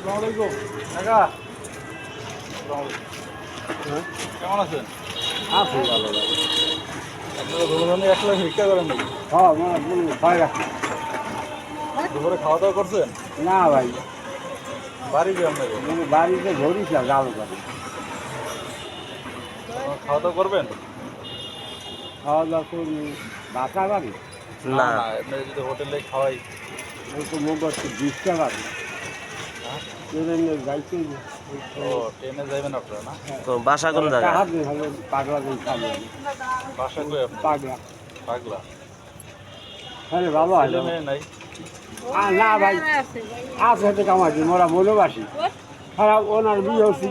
আসসালামাইকুম কাকা। কেমন আছেন? আছি ভালো ভাই। আপনারা দুজনে একলা ভিক্ষা করেন নাকি? হ্যাঁ মানে বলুন ভয় রাখি দুপুরে খাওয়া দাওয়া করছেন? না ভাই, বাড়ি কি আপনাকে? মানে বাড়িতে ধরিস না জাল বাড়ি। আপনারা খাওয়া দাওয়া করবেন? খাওয়া দাওয়া করি বাসা বাড়ি, না না, এমনি যদি হোটেলে খাওয়াই। ওই তো মুখ হচ্ছে 20টা বাড়ি হ্যাঁ? ট্রেনে যাইতে ও ট্রেনে যাবেন আপনারা না? তো বাসা কোন জায়গায়? টাকা দিন হলে পাগলা দিন খাবো বাসা কই আপনার? পাগলা। পাগলা। হ্যাঁ ভালো হয় ছেলে মেয়ে নাই? না ভাই, আছে তো কামাচ্ছি মোরা মনোবাসী খারাপ ওনার বিয়ে হচ্ছি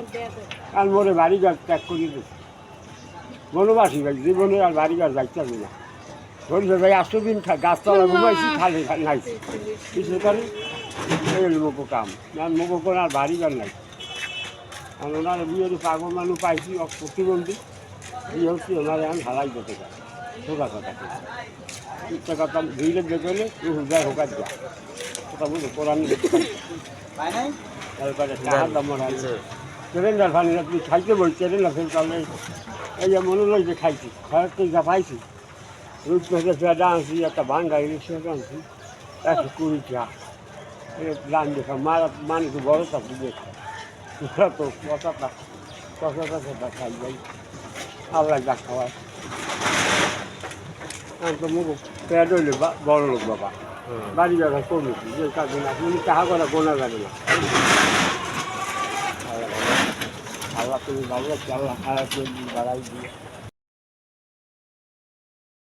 আর মোরে বাড়ি গাছ ত্যাগ করে দিচ্ছি বনবাসী ভাই, জীবনে আর বাড়ি গাছ যাইতে হবে না। ধরছে ভাই 8 দিন গাছতলা ঘুমাইছি, খালি নাইছি কিছু করে এই মুখ কাম না, মুখ করে আর বাড়ি ঘর নাই। আর ওনার বিয়ের পাগল মানুষ পাইছি প্রতিবন্ধী বিয়ে হচ্ছে, ওনার এখন হারাই যেতে পারে ঢোকা কথা ইচ্ছা কথা ধুইলে দেখলে যায় হোকার যা কথা বুঝো কোরআন তারপরে টাকা দাম ট্রেনটার ফানি তুই খাইতে বই ট্রেন না ফের তাহলে এই যে মনে হয় যে খাইছি খরচ তো যা পাইছি রুট থেকে পেঁদা আনছি, একটা ভাঙ্গা ইলিশ আনছি 120 টাকা দাম দেখা মারা মানুষ বড় থাকতে দেখা তো কথাটা সেটা খাই যাই আল্লাহ যা খাওয়ায়। আমি তো মুখ পেট হইলে বড় লোক বাবা, বাড়ি ব্যবসা কমেছি যে কাজে না তুমি টাকা করা গোনা যাবে না। আল্লাহ তুমি ভালো আল্লাহ খারাপ বাড়াই দিয়ে